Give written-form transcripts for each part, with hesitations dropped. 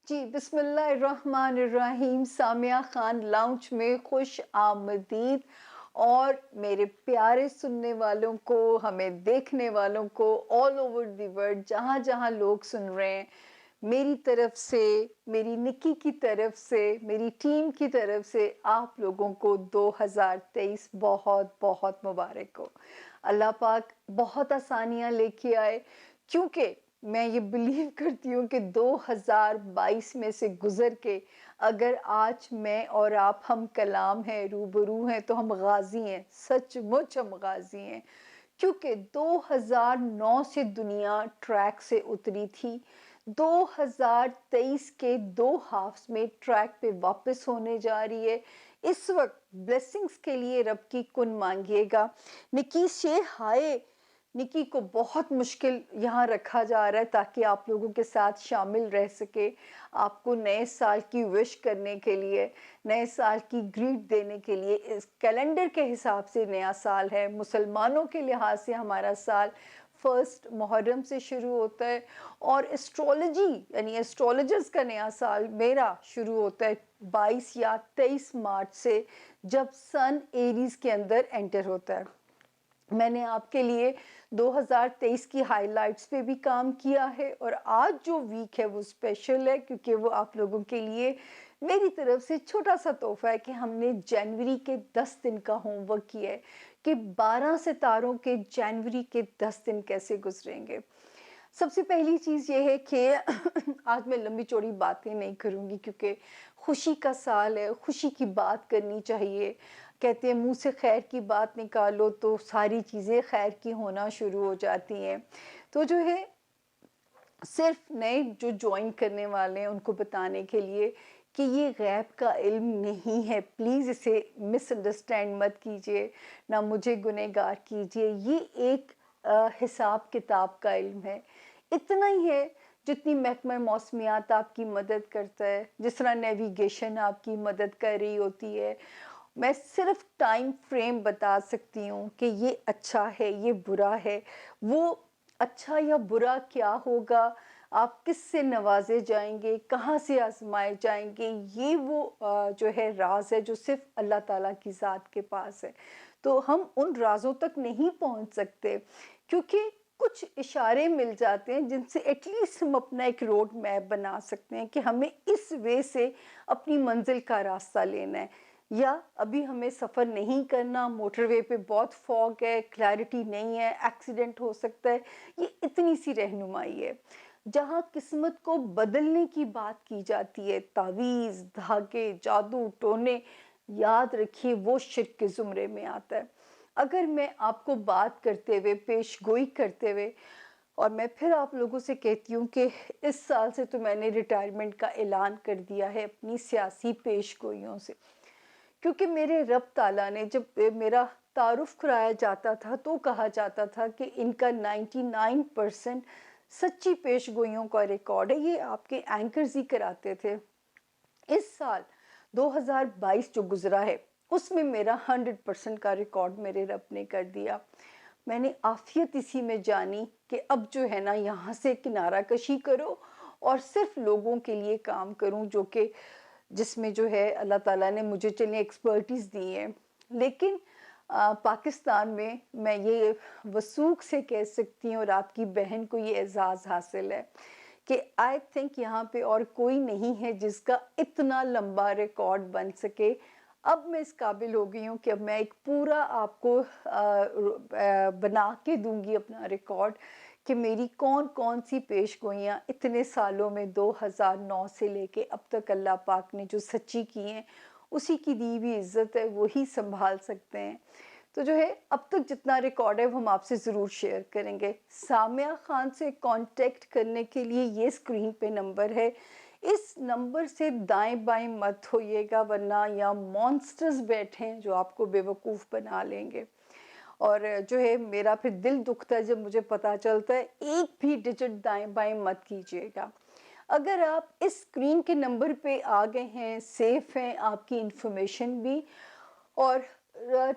جی بسم اللہ الرحمن الرحیم، سامیہ خان لاؤنج میں خوش آمدید۔ اور میرے پیارے سننے والوں کو، ہمیں دیکھنے والوں کو آل اوور دی ورلڈ، جہاں جہاں لوگ سن رہے ہیں، میری طرف سے، میری نکی کی طرف سے، میری ٹیم کی طرف سے آپ لوگوں کو 2023 بہت بہت مبارک ہو۔ اللہ پاک بہت آسانیاں لے کے آئے، کیونکہ میں یہ بلیو کرتی ہوں کہ 2022 میں سے گزر کے اگر آج میں اور آپ ہم کلام ہیں، روبرو ہیں، تو ہم غازی ہیں، سچ مچ ہم غازی ہیں۔ کیونکہ 2009 سے دنیا ٹریک سے اتری تھی، 2023 کے 2 ہافز میں ٹریک پہ واپس ہونے جا رہی ہے۔ اس وقت بلیسنگز کے لیے رب کی کن مانگیے گا۔ نکی سے ہائے، نکی کو بہت مشکل یہاں رکھا جا رہا ہے تاکہ آپ لوگوں کے ساتھ شامل رہ سکے، آپ کو نئے سال کی وش کرنے کے لیے، نئے سال کی گریٹ دینے کے لیے۔ اس کیلنڈر کے حساب سے نیا سال ہے، مسلمانوں کے لحاظ سے ہمارا سال 1 محرم سے شروع ہوتا ہے، اور اسٹرولوجی یعنی اسٹرولوجرز کا نیا سال میرا شروع ہوتا ہے 22 یا 23 مارچ سے، جب سن ایریز کے اندر انٹر ہوتا ہے۔ میں نے آپ کے لیے 2023 کی ہائی لائٹس پہ بھی کام کیا ہے، اور آج جو ویک ہے وہ اسپیشل ہے، کیونکہ وہ آپ لوگوں کے لیے میری طرف سے چھوٹا سا تحفہ ہے کہ ہم نے جنوری کے 10 دن کا ہوم ورک کیا ہے کہ 12 ستاروں کے جنوری کے 10 دن کیسے گزریں گے۔ سب سے پہلی چیز یہ ہے کہ آج میں لمبی چوڑی باتیں نہیں کروں گی، کیونکہ خوشی کا سال ہے، خوشی کی بات کرنی چاہیے۔ کہتے ہیں منہ سے خیر کی بات نکالو تو ساری چیزیں خیر کی ہونا شروع ہو جاتی ہیں۔ تو جو ہے صرف نئے جو جوائن کرنے والے ہیں ان کو بتانے کے لیے کہ یہ غیب کا علم نہیں ہے، پلیز اسے مس انڈرسٹینڈ مت کیجیے، نہ مجھے گنہگار کیجیے۔ یہ ایک حساب کتاب کا علم ہے، اتنا ہی ہے جتنی محکمہ موسمیات آپ کی مدد کرتا ہے، جس طرح نیویگیشن آپ کی مدد کر رہی ہوتی ہے۔ میں صرف ٹائم فریم بتا سکتی ہوں کہ یہ اچھا ہے، یہ برا ہے۔ وہ اچھا یا برا کیا ہوگا، آپ کس سے نوازے جائیں گے، کہاں سے آزمائے جائیں گے، یہ وہ جو ہے راز ہے جو صرف اللہ تعالیٰ کی ذات کے پاس ہے۔ تو ہم ان رازوں تک نہیں پہنچ سکتے، کیونکہ کچھ اشارے مل جاتے ہیں جن سے ایٹ لیسٹ ہم اپنا ایک روڈ میپ بنا سکتے ہیں کہ ہمیں اس وے سے اپنی منزل کا راستہ لینا ہے، یا ابھی ہمیں سفر نہیں کرنا، موٹر وے پہ بہت فوگ ہے، کلیئرٹی نہیں ہے، ایکسیڈنٹ ہو سکتا ہے۔ یہ اتنی سی رہنمائی ہے۔ جہاں قسمت کو بدلنے کی بات کی جاتی ہے، تعویذ، دھاگے، جادو ٹونے، یاد رکھیے وہ شرک کے زمرے میں آتا ہے۔ اگر میں آپ کو بات کرتے ہوئے، پیش گوئی کرتے ہوئے، اور میں پھر آپ لوگوں سے کہتی ہوں کہ اس سال سے تو میں نے ریٹائرمنٹ کا اعلان کر دیا ہے اپنی سیاسی پیش گوئیوں سے، کیونکہ میرے رب تعالیٰ نے جب میرا تعارف کرایا جاتا تھا تو کہا جاتا تھا کہ ان کا 99% سچی پیش گوئیوں کا ریکارڈ ہے، یہ آپ کے اینکرز ہی کراتے تھے۔ اس سال 2022 جو گزرا ہے اس میں میرا 100% کا ریکارڈ میرے رب نے کر دیا۔ میں نے عافیت اسی میں جانی کہ اب جو ہے نا یہاں سے کنارہ کشی کرو اور صرف لوگوں کے لیے کام کروں، جو کہ جس میں جو ہے اللہ تعالیٰ نے مجھے چلیں ایکسپرٹیز دی ہے۔ لیکن پاکستان میں یہ وثوق سے کہہ سکتی ہوں، اور آپ کی بہن کو یہ اعزاز حاصل ہے کہ آئی تھنک یہاں پہ اور کوئی نہیں ہے جس کا اتنا لمبا ریکارڈ بن سکے۔ اب میں اس قابل ہو گئی ہوں کہ اب میں ایک پورا آپ کو بنا کے دوں گی اپنا ریکارڈ کہ میری کون کون سی پیش گوئیاں اتنے سالوں میں 2009 سے لے کے اب تک اللہ پاک نے جو سچی کی ہیں، اسی کی دی ہوئی عزت ہے، وہی سنبھال سکتے ہیں۔ تو جو ہے اب تک جتنا ریکارڈ ہے وہ ہم آپ سے ضرور شیئر کریں گے۔ سامیہ خان سے کانٹیکٹ کرنے کے لیے یہ اسکرین پہ نمبر ہے، اس نمبر سے دائیں بائیں مت ہوئیے گا، ورنہ یا مونسٹرز بیٹھے ہیں جو آپ کو بے وقوف بنا لیں گے۔ اور جو ہے میرا پھر دل دکھتا ہے جب مجھے پتا چلتا ہے، ایک بھی ڈیجٹ دائیں بائیں مت کیجیے گا۔ اگر آپ اس اسکرین کے نمبر پہ آ گئے ہیں، سیف ہیں آپ کی انفارمیشن بھی، اور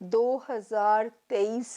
2023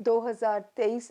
2023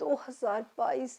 2022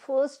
1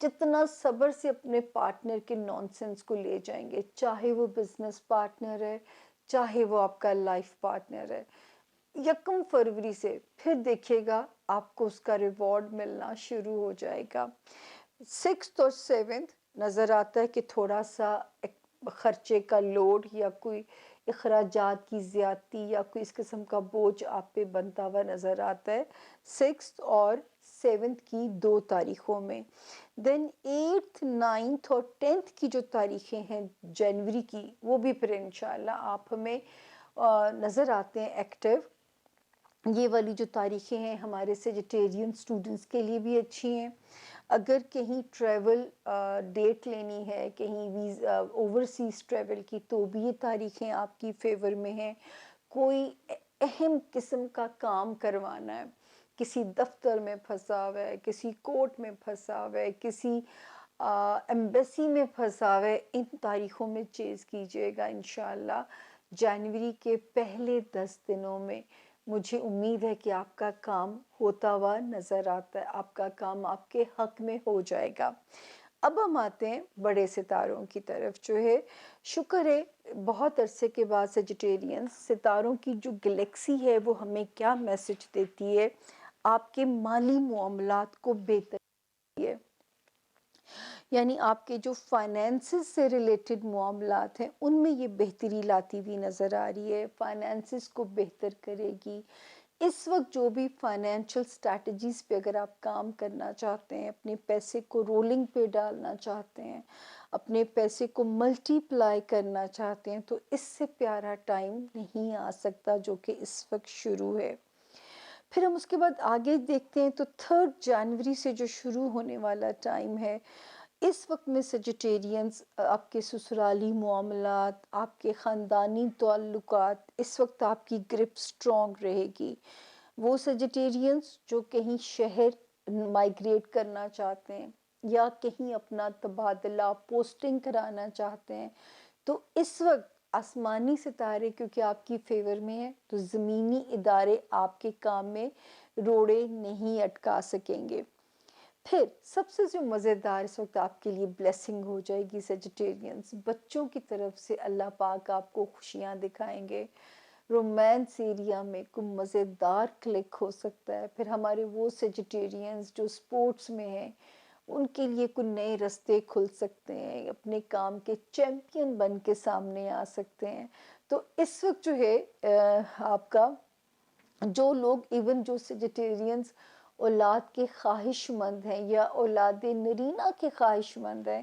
جتنا صبر سے اپنے پارٹنر کے نانسنس کو لے جائیں گے، چاہے وہ بزنس پارٹنر ہے، چاہے وہ آپ کا لائف پارٹنر ہے، 1 فروری سے پھر دیکھیے گا آپ کو اس کا ریوارڈ ملنا شروع ہو جائے گا۔ 6 اور 7 نظر آتا ہے کہ تھوڑا سا خرچے کا لوڈ یا کوئی اخراجات کی زیادتی یا کوئی اس قسم کا بوجھ آپ پہ بنتا ہوا نظر آتا ہے 6 اور 7 کی 2 تاریخوں میں۔ دین 8 9 اور 10 کی جو تاریخیں ہیں جنوری کی، وہ بھی پھر انشاءاللہ آپ ہمیں نظر آتے ہیں ایکٹیو۔ یہ والی جو تاریخیں ہیں ہمارے سیجیٹیرین اسٹوڈنٹس کے لیے بھی اچھی ہیں۔ اگر کہیں ٹریول ڈیٹ لینی ہے، کہیں ویزا اوورسیز ٹریول کی، تو بھی یہ تاریخیں آپ کی فیور میں ہیں۔ کوئی اہم قسم کا کام کروانا ہے، کسی دفتر میں پھنسا ہوا ہے، کسی کورٹ میں پھنسا ہوا ہے، کسی ایمبیسی میں پھنسا ہوا ہے، ان تاریخوں میں چیز کیجیے گا انشاءاللہ۔ جنوری کے پہلے 10 دنوں میں مجھے امید ہے کہ آپ کا کام ہوتا ہوا نظر آتا ہے، آپ کا کام آپ کے حق میں ہو جائے گا۔ اب ہم آتے ہیں بڑے ستاروں کی طرف، جو ہے شکر ہے بہت عرصے کے بعد سیجیٹیرین ستاروں کی جو گلیکسی ہے وہ ہمیں کیا میسج دیتی ہے، آپ کے مالی معاملات کو بہتر ہے، یعنی آپ کے جو فائنینسز سے ریلیٹڈ معاملات ہیں ان میں یہ بہتری لاتی ہوئی نظر آ رہی ہے، فائنینسز کو بہتر کرے گی۔ اس وقت جو بھی فائنینشل سٹریٹجیز پہ اگر آپ کام کرنا چاہتے ہیں، اپنے پیسے کو رولنگ پہ ڈالنا چاہتے ہیں، اپنے پیسے کو ملٹی پلائی کرنا چاہتے ہیں، تو اس سے پیارا ٹائم نہیں آ سکتا جو کہ اس وقت شروع ہے۔ پھر ہم اس کے بعد آگے دیکھتے ہیں تو 3 جنوری سے جو شروع ہونے والا ٹائم ہے، اس وقت میں سیجیٹیرینز آپ کے سسرالی معاملات، آپ کے خاندانی تعلقات، اس وقت آپ کی گرپ سٹرونگ رہے گی۔ وہ سیجیٹیرینز جو کہیں شہر مائگریٹ کرنا چاہتے ہیں یا کہیں اپنا تبادلہ پوسٹنگ کرانا چاہتے ہیں، تو اس وقت آسمانی ستارے کیونکہ آپ کی فیور میں ہیں، تو زمینی ادارے آپ کے کام میں روڑے نہیں اٹکا سکیں گے۔ پھر سب سے جو مزیدار اس وقت آپ کے لیے بلیسنگ ہو جائے گی سیجیٹیرینز، بچوں کی طرف سے اللہ پاک آپ کو خوشیاں دکھائیں گے، رومانس ایریا میں کوئی مزیدار کلک ہو سکتا ہے۔ پھر ہمارے وہ سیجیٹیرینز جو سپورٹس میں ہیں، ان کے لیے کوئی نئے رستے کھل سکتے ہیں، اپنے کام کے چیمپئن بن کے سامنے آ سکتے ہیں۔ تو اس وقت جو ہے آپ کا جو لوگ ایون جو سیجیٹیرینز اولاد کے خواہش مند ہیں یا اولاد نرینہ کے خواہش مند ہیں،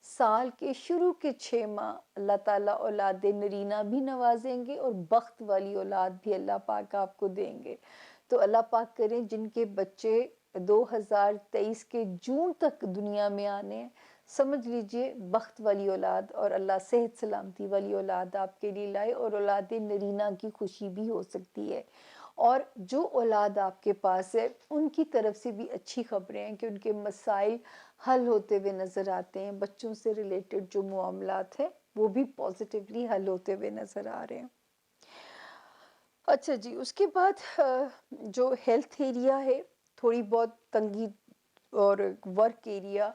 سال کے شروع کے 6 ماہ اللہ تعالیٰ اولاد نرینہ بھی نوازیں گے اور بخت والی اولاد بھی اللہ پاک آپ کو دیں گے۔ تو اللہ پاک کریں جن کے بچے 2023 کے جون تک دنیا میں آنے ہیں، سمجھ لیجئے بخت والی اولاد، اور اللہ صحت سلامتی والی اولاد آپ کے لیے لائے، اور اولاد نرینہ کی خوشی بھی ہو سکتی ہے۔ اور جو اولاد آپ کے پاس ہے ان کی طرف سے بھی اچھی خبریں ہیں کہ ان کے مسائل حل ہوتے ہوئے نظر آتے ہیں، بچوں سے ریلیٹڈ جو معاملات ہیں وہ بھی پازیٹیولی حل ہوتے ہوئے نظر آ رہے ہیں۔ اچھا جی، اس کے بعد جو ہیلتھ ایریا ہے تھوڑی بہت تنگی، اور ورک ایریا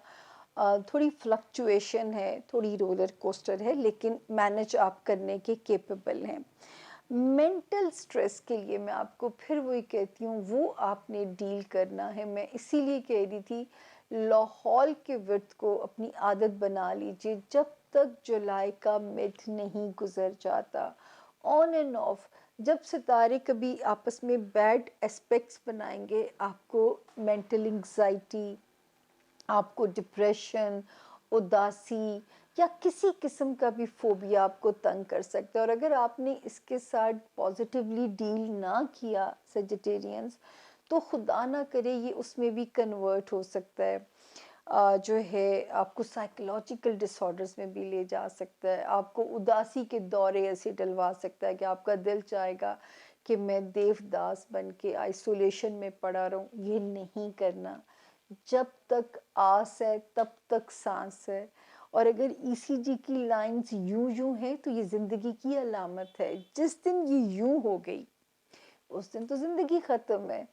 تھوڑی فلکچویشن ہے، تھوڑی رولر کوسٹر ہے، لیکن مینج آپ کرنے کے کیپیبل ہیں۔ مینٹل سٹریس کے لیے میں آپ کو پھر وہی کہتی ہوں، وہ آپ نے ڈیل کرنا ہے۔ میں اسی لیے کہہ رہی تھی لاہور کے ورد کو اپنی عادت بنا لیجئے، جب تک جولائی کا مڈ نہیں گزر جاتا، آن اینڈ آف، جب ستارے کبھی آپس میں بیڈ اسپیکٹس بنائیں گے، آپ کو مینٹل انگزائٹی، آپ کو ڈپریشن، اداسی یا کسی قسم کا بھی فوبیا آپ کو تنگ کر سکتا ہے، اور اگر آپ نے اس کے ساتھ پازیٹیولی ڈیل نہ کیا سیجیٹیرینز، تو خدا نہ کرے یہ اس میں بھی کنورٹ ہو سکتا ہے، جو ہے آپ کو سائیکولوجیکل ڈس آرڈرز میں بھی لے جا سکتا ہے، آپ کو اداسی کے دورے ایسے ڈلوا سکتا ہے کہ آپ کا دل چاہے گا کہ میں دیوداس بن کے آئسولیشن میں پڑا رہوں۔ یہ نہیں کرنا، جب تک آس ہے تب تک سانس ہے، اور اگر ای سی جی کی لائنز یوں ہیں تو یہ زندگی کی علامت ہے۔ جس دن یہ یوں ہو گئی اس دن تو زندگی ختم ہے،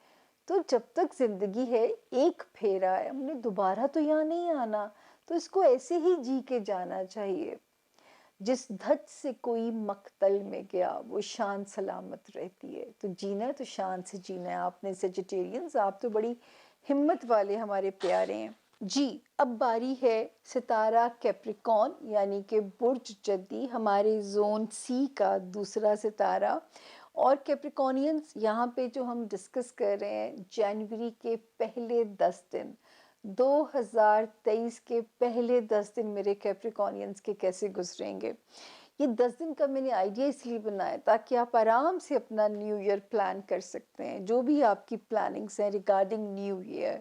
تو جب تک زندگی ہے ایک پھیرا ہے، ہم نے دوبارہ تو یہاں نہیں آنا، تو اس کو ایسے ہی جی کے جانا چاہیے۔ جس دھج سے کوئی مقتل میں گیا وہ شان سلامت رہتی ہے۔ تو جینا ہے تو شان سے جینا ہے۔ آپ نے سیجیٹیرینز، آپ تو بڑی ہمت والے ہمارے پیارے ہیں جی۔ اب باری ہے ستارہ کیپریکون یعنی کہ برج جدی، ہمارے زون سی کا دوسرا ستارہ۔ اور کیپریکونینز یہاں پہ جو ہم ڈسکس کر رہے ہیں، جنوری کے پہلے 10 دن، 2023 کے پہلے 10 دن میرے کیپریکونینز کے کیسے گزریں گے۔ یہ 10 دن کا میں نے آئیڈیا اس لیے بنایا تاکہ آپ آرام سے اپنا نیو ایئر پلان کر سکتے ہیں، جو بھی آپ کی پلاننگز ہیں ریگارڈنگ نیو ایئر۔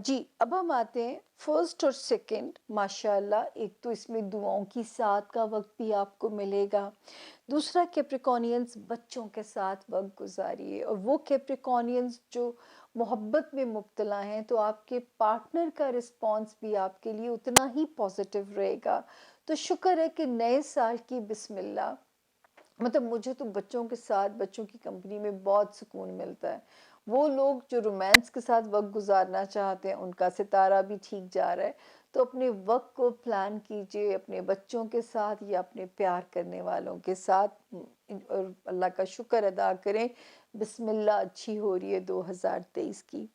جی اب ہم آتے ہیں فرسٹ اور سیکنڈ، ماشاءاللہ ایک تو اس میں دعاؤں کی ساتھ کا وقت بھی آپ کو ملے گا، دوسرا کیپریکونینز بچوں کے ساتھ وقت گزاریے، اور وہ کیپریکونینز جو محبت میں مبتلا ہیں تو آپ کے پارٹنر کا رسپانس بھی آپ کے لیے اتنا ہی پازیٹیو رہے گا۔ تو شکر ہے کہ نئے سال کی بسم اللہ، مطلب مجھے تو بچوں کے ساتھ بچوں کی کمپنی میں بہت سکون ملتا ہے۔ وہ لوگ جو رومانس کے ساتھ وقت گزارنا چاہتے ہیں ان کا ستارہ بھی ٹھیک جا رہا ہے، تو اپنے وقت کو پلان کیجئے اپنے بچوں کے ساتھ یا اپنے پیار کرنے والوں کے ساتھ، اور اللہ کا شکر ادا کریں بسم اللہ اچھی ہو رہی ہے 2023 کی۔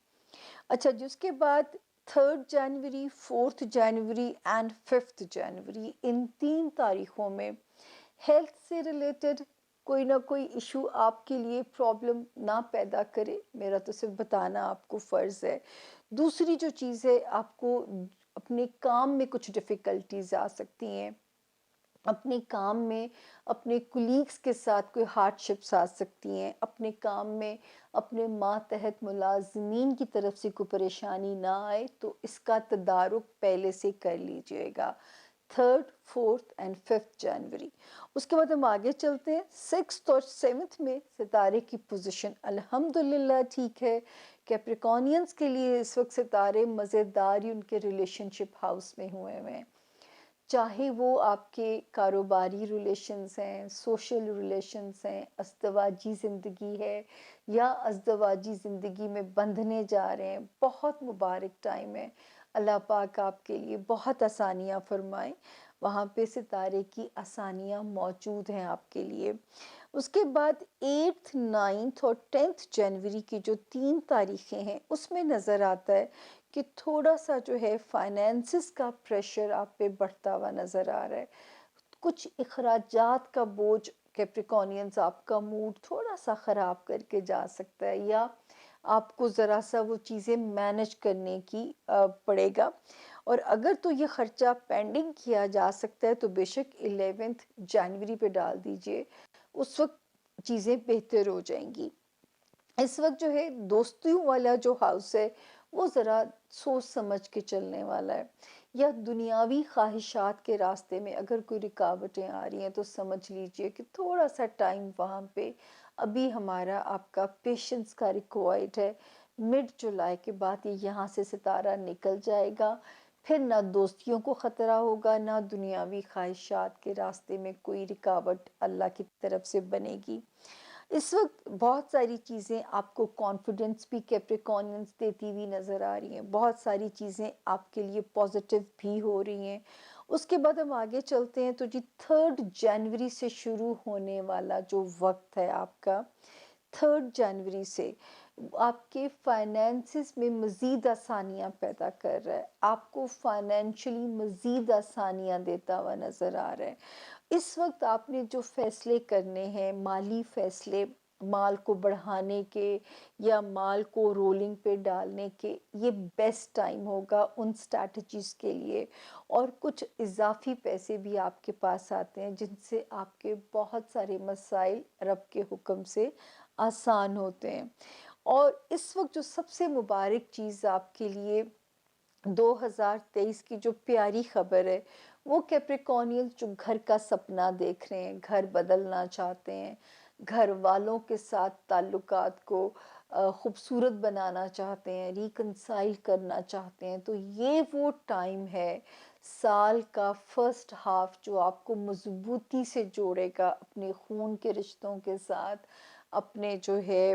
اچھا جی، اس کے بعد 3 جنوری، 4 جنوری اینڈ 5 جنوری، ان 3 تاریخوں میں ہیلتھ سے ریلیٹڈ کوئی نہ کوئی ایشو آپ کے لیے پرابلم نہ پیدا کرے، میرا تو صرف بتانا آپ کو فرض ہے۔ دوسری جو چیز ہے، آپ کو اپنے کام میں کچھ ڈیفیکلٹیز آ سکتی ہیں، اپنے کام میں اپنے کولیگز کے ساتھ کوئی ہارڈ شپس آ سکتی ہیں، اپنے کام میں اپنے ماتحت ملازمین کی طرف سے کوئی پریشانی نہ آئے تو اس کا تدارک پہلے سے کر لیجئے گا۔ 3، 4 اینڈ 5 جنوری۔ اس کے بعد ہم آگے چلتے ہیں 6 اور 7 میں ستارے کی پوزیشن الحمدللہ ٹھیک ہے۔ کیپریکونینز کے لیے اس وقت ستارے مزیدار ہی ان کے ریلیشن شپ ہاؤس میں ہوئے ہیں، چاہے وہ آپ کے کاروباری ریلیشنز ہیں، سوشل ریلیشنز ہیں، ازدواجی زندگی ہے یا ازدواجی زندگی میں بندھنے جا رہے ہیں، بہت مبارک ٹائم ہے۔ اللہ پاک آپ کے لیے بہت آسانیاں فرمائیں، وہاں پہ ستارے کی آسانیاں موجود ہیں آپ کے لیے۔ اس کے بعد 8، 9 اور 10 جنوری کی جو 3 تاریخیں ہیں اس میں نظر آتا ہے کہ تھوڑا سا جو ہے فائنینسز کا پریشر آپ پہ بڑھتا ہوا نظر آ رہا ہے، کچھ اخراجات کا بوجھ، کیپریکونینز آپ کا موڈ تھوڑا سا خراب کر کے جا سکتا ہے، یا آپ کو ذرا سا وہ چیزیں مینج کرنے کی پڑے گا۔ اور اگر تو یہ خرچہ پینڈنگ کیا جا سکتا ہے تو بے شک 11 جنوری پہ ڈال دیجئے، اس وقت چیزیں بہتر ہو جائیں گی۔ اس وقت جو ہے دوستیوں والا جو ہاؤس ہے وہ ذرا سوچ سمجھ کے چلنے والا ہے، یا دنیاوی خواہشات کے راستے میں اگر کوئی رکاوٹیں آ رہی ہیں تو سمجھ لیجئے کہ تھوڑا سا ٹائم وہاں پہ ابھی ہمارا آپ کا پیشنس کا ریکوائرڈ ہے۔ مڈ جولائی کے بعد یہ یہاں سے ستارہ نکل جائے گا، پھر نہ دوستیوں کو خطرہ ہوگا، نہ دنیاوی خواہشات کے راستے میں کوئی رکاوٹ اللہ کی طرف سے بنے گی۔ اس وقت بہت ساری چیزیں آپ کو کانفیڈنس بھی کیپریکونینز دیتی ہوئی نظر آ رہی ہیں، بہت ساری چیزیں آپ کے لیے پازیٹیو بھی ہو رہی ہیں۔ اس کے بعد ہم آگے چلتے ہیں تو جی 3 جنوری سے شروع ہونے والا جو وقت ہے آپ کا، 3 جنوری سے آپ کے فائنینسز میں مزید آسانیاں پیدا کر رہا ہے، آپ کو فائنینشلی مزید آسانیاں دیتا ہوا نظر آ رہا ہے۔ اس وقت آپ نے جو فیصلے کرنے ہیں، مالی فیصلے، مال کو بڑھانے کے یا مال کو رولنگ پہ ڈالنے کے، یہ بیسٹ ٹائم ہوگا ان سٹریٹجیز کے لیے۔ اور کچھ اضافی پیسے بھی آپ کے پاس آتے ہیں جن سے آپ کے بہت سارے مسائل رب کے حکم سے آسان ہوتے ہیں۔ اور اس وقت جو سب سے مبارک چیز آپ کے لیے 2023 کی جو پیاری خبر ہے، وہ کیپریکونینز جو گھر کا سپنا دیکھ رہے ہیں، گھر بدلنا چاہتے ہیں، گھر والوں کے ساتھ تعلقات کو خوبصورت بنانا چاہتے ہیں، ریکنسائل کرنا چاہتے ہیں، تو یہ وہ ٹائم ہے سال کا فرسٹ ہاف جو آپ کو مضبوطی سے جوڑے گا اپنے خون کے رشتوں کے ساتھ، اپنے جو ہے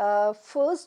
1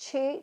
6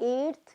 8th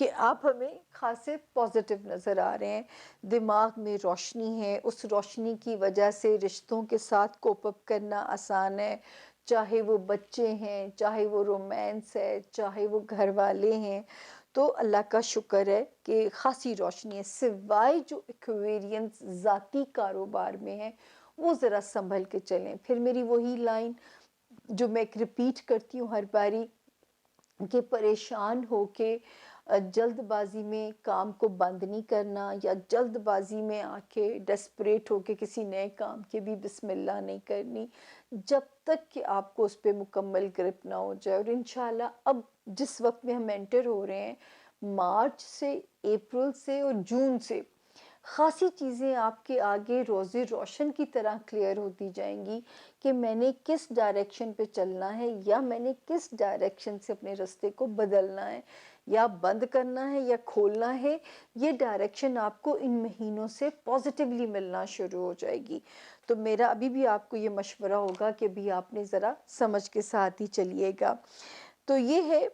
کہ آپ ہمیں خاصے پازیٹیو نظر آ رہے ہیں، دماغ میں روشنی ہے، اس روشنی کی وجہ سے رشتوں کے ساتھ کوپ اپ کرنا آسان ہے، چاہے وہ بچے ہیں، چاہے وہ رومانس ہے، چاہے وہ گھر والے ہیں۔ تو اللہ کا شکر ہے کہ خاصی روشنی ہے، سوائے جو ایکویرینس ذاتی کاروبار میں ہے وہ ذرا سنبھل کے چلیں۔ پھر میری وہی لائن جو میں ایک ریپیٹ کرتی ہوں ہر باری، کہ پریشان ہو کے جلد بازی میں کام کو بند نہیں کرنا، یا جلد بازی میں آ کے ڈیسپریٹ ہو کے کسی نئے کام کے بھی بسم اللہ نہیں کرنی، جب تک کہ آپ کو اس پہ مکمل گرپ نہ ہو جائے۔ اور انشاءاللہ اب جس وقت میں ہم انٹر ہو رہے ہیں، مارچ سے، اپریل سے اور جون سے خاصی چیزیں آپ کے آگے روزے روشن کی طرح کلیئر ہوتی جائیں گی کہ میں نے کس ڈائریکشن پہ چلنا ہے، یا میں نے کس ڈائریکشن سے اپنے راستے کو بدلنا ہے، یا بند کرنا ہے یا کھولنا ہے۔ یہ ڈائریکشن آپ کو ان مہینوں سے پازیٹیولی ملنا شروع ہو جائے گی۔ تو میرا ابھی بھی آپ کو یہ مشورہ ہوگا کہ بھی آپ نے ذرا سمجھ کے ساتھ ہی چلیے گا۔ تو یہ ہے،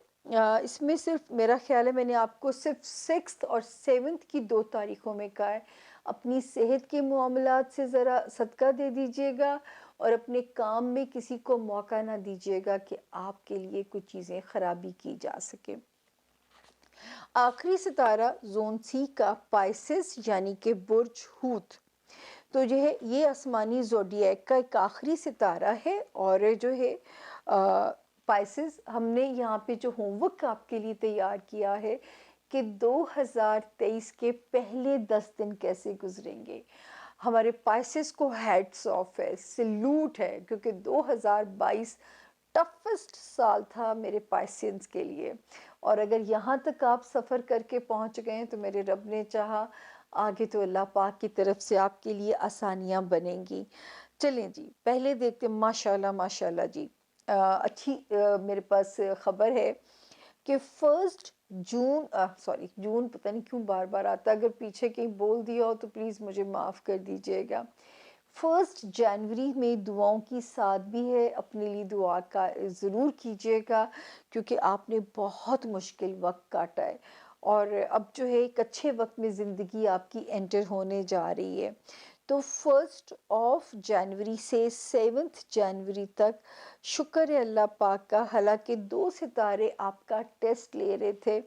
اس میں صرف میرا خیال ہے میں نے آپ کو صرف 6 اور 7 کی 2 تاریخوں میں کہا ہے، اپنی صحت کے معاملات سے ذرا صدقہ دے دیجئے گا، اور اپنے کام میں کسی کو موقع نہ دیجئے گا کہ آپ کے لیے کچھ چیزیں خرابی کی جا سکے۔ آخری ستارہ زون سی کا پائسس یعنی کہ برج ہوت، تو جو ہے یہ آسمانی زوڈیک کا ایک آخری ستارہ ہے، اور جو ہے پائسس، ہم نے یہاں پہ جو ہوم ورک آپ کے لیے تیار کیا ہے کہ 2023 کے پہلے 10 دن کیسے گزریں گے۔ ہمارے پائسس کو ہیڈس آف ہے، سلوٹ ہے، کیونکہ 2022 ٹفسٹ سال تھا میرے پائسینس کے لیے، اور اگر یہاں تک آپ سفر کر کے پہنچ گئے تو میرے رب نے چاہا آگے تو اللہ پاک کی طرف سے آپ کے لیے آسانیاں بنیں گی۔ چلیں جی پہلے دیکھتے ہیں، ماشاءاللہ ماشاءاللہ جی اچھی میرے پاس خبر ہے کہ 1 جون، سوری جون پتہ نہیں کیوں بار بار آتا، اگر پیچھے کہیں بول دیا ہو تو پلیز مجھے معاف کر دیجئے گا۔ 1 جنوری میں دعاؤں کی ساتھ بھی ہے، اپنے لیے دعا کا ضرور کیجئے گا، کیونکہ آپ نے بہت مشکل وقت کاٹا ہے، اور اب جو ہے ایک اچھے وقت میں زندگی آپ کی انٹر ہونے جا رہی ہے۔ تو 1 جنوری سے 7 جنوری تک شکر ہے اللہ پاک کا، حالانکہ 2 ستارے آپ کا ٹیسٹ لے رہے تھے،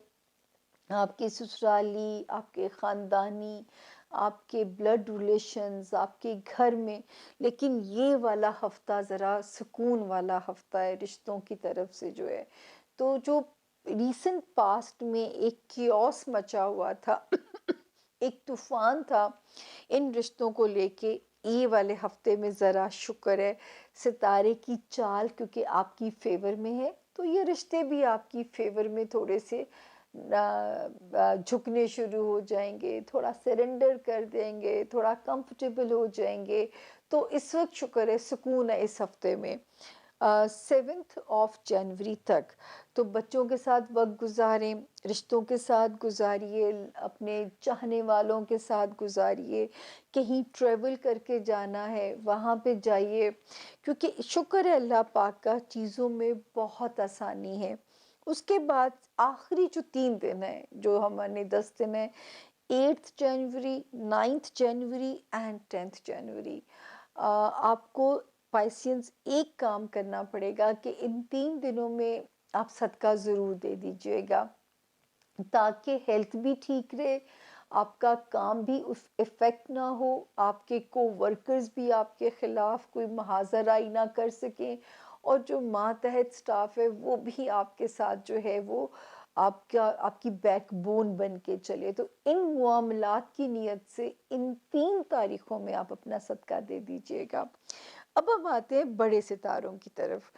آپ کے سسرالی، آپ کے خاندانی، آپ کے بلڈ ریلیشنز، آپ کے گھر میں، لیکن یہ والا ہفتہ ذرا سکون والا ہفتہ ہے رشتوں کی طرف سے جو ہے۔ تو جو ریسنٹ پاسٹ میں ایک کیوس مچا ہوا تھا ایک طوفان تھا ان رشتوں کو لے کے، یہ والے ہفتے میں ذرا شکر ہے ستارے کی چال کیونکہ آپ کی فیور میں ہے، تو یہ رشتے بھی آپ کی فیور میں تھوڑے سے جھکنے شروع ہو جائیں گے، تھوڑا سرنڈر کر دیں گے، تھوڑا کمفرٹیبل ہو جائیں گے۔ تو اس وقت شکر ہے سکون ہے اس ہفتے میں 7 جنوری تک۔ تو بچوں کے ساتھ وقت گزاریں، رشتوں کے ساتھ گزاریے، اپنے چاہنے والوں کے ساتھ گزاریے، کہیں ٹریول کر کے جانا ہے وہاں پہ جائیے، کیونکہ شکر ہے اللہ پاک کا چیزوں میں بہت آسانی ہے۔ اس کے بعد آخری جو 3 دن ہیں، جو ہمارے 10 دن ہیں، 8 جنوری، 9 جنوری اینڈ 10 جنوری، آپ کو پائسینز ایک کام کرنا پڑے گا کہ ان 3 دنوں میں آپ صدقہ ضرور دے دیجئے گا، تاکہ ہیلتھ بھی ٹھیک رہے، آپ کا کام بھی افیکٹ نہ ہو، آپ کے کو ورکرز بھی آپ کے خلاف کوئی محاذ رائی نہ کر سکیں، اور جو ماتحت سٹاف ہے وہ بھی آپ کے ساتھ جو ہے وہ آپ کی بیک بون بن کے چلے۔ تو ان معاملات کی نیت سے ان 3 تاریخوں میں آپ اپنا صدقہ دے دیجئے گا۔ اب ہم آتے ہیں بڑے ستاروں کی طرف۔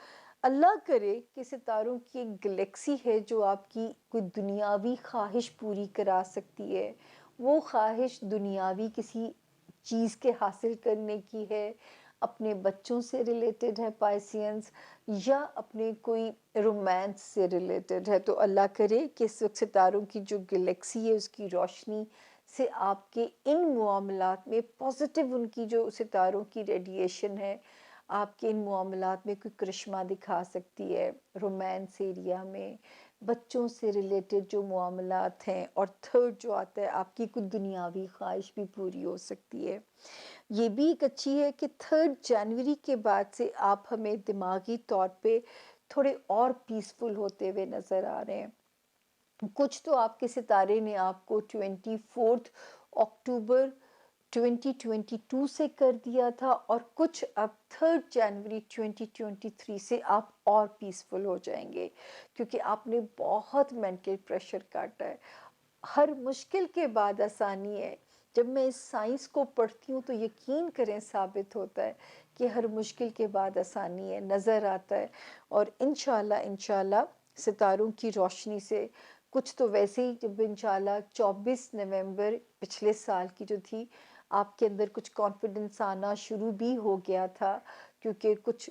اللہ کرے کہ ستاروں کی ایک گلیکسی ہے جو آپ کی کوئی دنیاوی خواہش پوری کرا سکتی ہے، وہ خواہش دنیاوی کسی چیز کے حاصل کرنے کی ہے، اپنے بچوں سے ریلیٹڈ ہے پائسینز، یا اپنے کوئی رومانس سے ریلیٹڈ ہے، تو اللہ کرے کہ اس وقت ستاروں کی جو گلیکسی ہے اس کی روشنی سے آپ کے ان معاملات میں پازیٹیو، ان کی جو ستاروں کی ریڈیشن ہے آپ کے ان معاملات میں کوئی کرشمہ دکھا سکتی ہے، رومانس ایریا میں، بچوں سے ریلیٹڈ جو معاملات ہیں، اور تھرڈ جو آتا ہے آپ کی کوئی دنیاوی خواہش بھی پوری ہو سکتی ہے۔ یہ بھی ایک اچھی ہے کہ 3 جنوری کے بعد سے آپ ہمیں دماغی طور پہ تھوڑے اور پیسفل ہوتے ہوئے نظر آ رہے ہیں۔ کچھ تو آپ کے ستارے نے آپ کو 24 اکتوبر 2022 سے کر دیا تھا، اور کچھ اب 3 جنوری 2023 سے آپ اور پیسفل ہو جائیں گے، کیونکہ آپ نے بہت مینٹل پریشر کاٹا ہے۔ ہر مشکل کے بعد آسانی ہے۔ جب میں اس سائنس کو پڑھتی ہوں تو یقین کریں ثابت ہوتا ہے کہ ہر مشکل کے بعد آسانی ہے، نظر آتا ہے۔ اور انشاءاللہ ستاروں کی روشنی سے کچھ تو ویسے ہی، جب انشاءاللہ 24 نومبر پچھلے سال کی جو تھی، آپ کے اندر کچھ کانفیڈنس آنا شروع بھی ہو گیا تھا، کیونکہ کچھ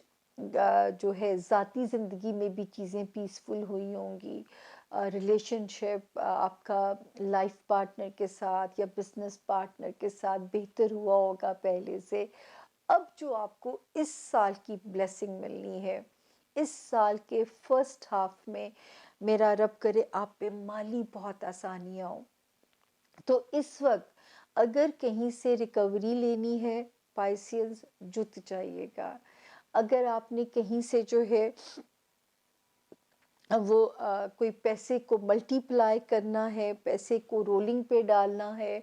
جو ہے ذاتی زندگی میں بھی چیزیں پیسفل ہوئی ہوں گی، ریلیشن شپ آپ کا لائف پارٹنر کے ساتھ یا بزنس پارٹنر کے ساتھ بہتر ہوا ہوگا پہلے سے۔ اب جو آپ کو اس سال کی بلیسنگ ملنی ہے، اس سال کے فرسٹ ہاف میں، میرا رب کرے آپ پہ مالی بہت آسانیاں ہوں۔ تو اس وقت اگر کہیں سے ریکوری لینی ہے، پائسیز جت جائیے گا۔ اگر آپ نے کہیں سے جو ہے وہ کوئی پیسے کو ملٹی پلائی کرنا ہے، پیسے کو رولنگ پہ ڈالنا ہے،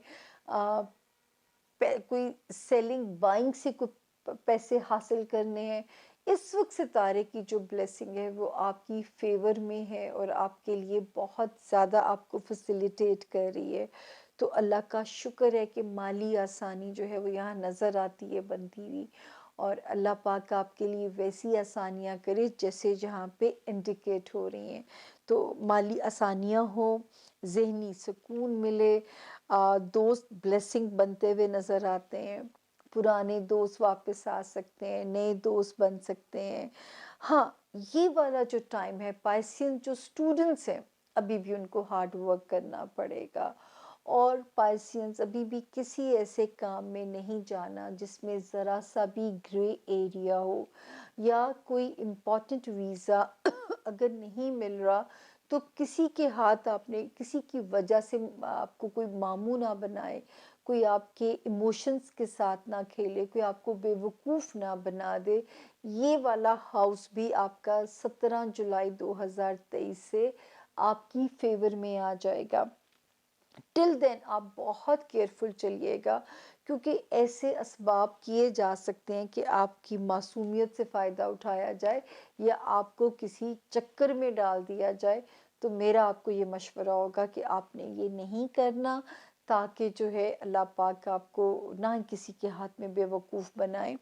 کوئی سیلنگ بائنگ سے کوئی پیسے حاصل کرنے ہیں، اس وقت ستارے کی جو بلیسنگ ہے وہ آپ کی فیور میں ہے، اور آپ کے لیے بہت زیادہ آپ کو فیسیلیٹیٹ کر رہی ہے۔ تو اللہ کا شکر ہے کہ مالی آسانی جو ہے وہ یہاں نظر آتی ہے بنتی ہوئی، اور اللہ پاک آپ کے لیے ویسی آسانیاں کرے جیسے جہاں پہ انڈیکیٹ ہو رہی ہیں۔ تو مالی آسانیاں ہوں، ذہنی سکون ملے، دوست بلیسنگ بنتے ہوئے نظر آتے ہیں، پرانے دوست واپس آ سکتے ہیں، نئے دوست بن سکتے ہیں۔ ہاں، یہ والا جو ٹائم ہے، پائسین جو اسٹوڈنٹس ہیں ابھی بھی ان کو ہارڈ ورک کرنا پڑے گا، اور پائسینز ابھی بھی کسی ایسے کام میں نہیں جانا جس میں ذرا سا بھی گرے ایریا ہو، یا کوئی امپورٹنٹ ویزا اگر نہیں مل رہا تو کسی کے ہاتھ آپ نے، کسی کی وجہ سے آپ کو کوئی ماموں نہ بنائے، کوئی آپ کے ایموشنز کے ساتھ نہ کھیلے، کوئی آپ کو بے وقوف نہ بنا دے۔ یہ والا ہاؤس بھی آپ کا 17 جولائی 2023 سے آپ کی فیور میں آ جائے گا۔ ٹل دین آپ بہت کیئرفل چلیے گا، کیونکہ ایسے اسباب کیے جا سکتے ہیں کہ آپ کی معصومیت سے فائدہ اٹھایا جائے، یا آپ کو کسی چکر میں ڈال دیا جائے۔ تو میرا آپ کو یہ مشورہ ہوگا کہ آپ نے یہ نہیں کرنا، تاکہ جو ہے اللہ پاک آپ کو نہ کسی کے ہاتھ میں بے وقوف بنائے۔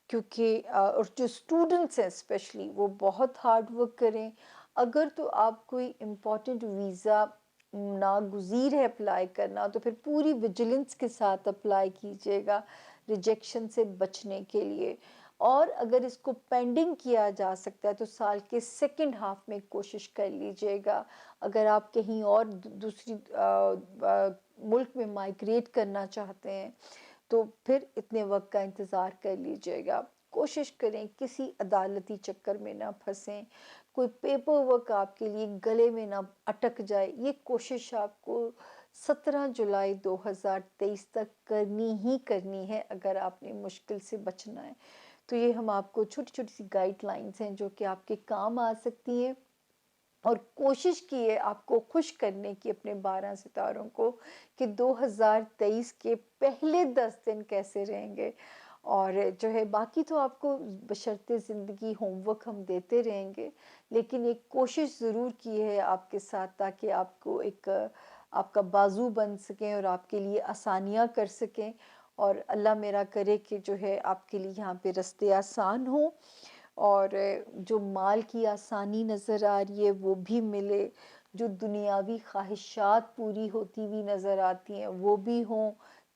کیونکہ اور جو اسٹوڈنٹس ہیں اسپیشلی، وہ بہت ہارڈ ورک کریں۔ اگر تو آپ کوئی امپورٹنٹ ویزا ناگزیر ہے اپلائی کرنا، تو پھر پوری ویجیلنس کے ساتھ اپلائی کیجیے گا ریجیکشن سے بچنے کے لیے۔ اور اگر اس کو پینڈنگ کیا جا سکتا ہے تو سال کے سیکنڈ ہاف میں کوشش کر لیجیے گا۔ اگر آپ کہیں اور دوسری ملک میں مائگریٹ کرنا چاہتے ہیں تو پھر اتنے وقت کا انتظار کر لیجیے گا۔ کوشش کریں کسی عدالتی چکر میں نہ پھنسیں، کوئی پیپر ورک آپ کے لیے گلے میں نہ اٹک جائے۔ یہ کوشش آپ کو 17 جولائی 2023 تک کرنی ہی کرنی ہے، اگر آپ نے مشکل سے بچنا ہے۔ تو یہ ہم آپ کو چھوٹی چھوٹی سی گائیڈ لائنز ہیں جو کہ آپ کے کام آ سکتی ہیں، اور کوشش کی ہے آپ کو خوش کرنے کی اپنے 12 ستاروں کو، کہ 2023 کے پہلے 10 دن کیسے رہیں گے۔ اور جو ہے باقی تو آپ کو بشرط زندگی ہوم ورک ہم دیتے رہیں گے، لیکن ایک کوشش ضرور کی ہے آپ کے ساتھ، تاکہ آپ کو ایک آپ کا بازو بن سکیں اور آپ کے لیے آسانیاں کر سکیں۔ اور اللہ میرا کرے کہ جو ہے آپ کے لیے یہاں پہ رستے آسان ہوں، اور جو مال کی آسانی نظر آ رہی ہے وہ بھی ملے، جو دنیاوی خواہشات پوری ہوتی ہوئی نظر آتی ہیں وہ بھی ہوں،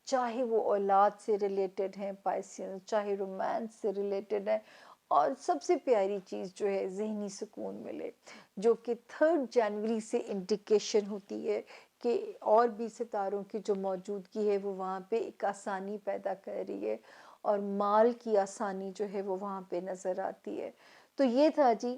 چاہے وہ اولاد سے ریلیٹڈ ہیں پائسین، چاہے رومانس سے ریلیٹڈ ہے، اور سب سے پیاری چیز جو ہے ذہنی سکون ملے، جو کہ 3 جنوری سے انڈیکیشن ہوتی ہے کہ اور بھی ستاروں کی جو موجودگی ہے وہ وہاں پہ ایک آسانی پیدا کر رہی ہے، اور مال کی آسانی جو ہے وہ وہاں پہ نظر آتی ہے۔ تو یہ تھا جی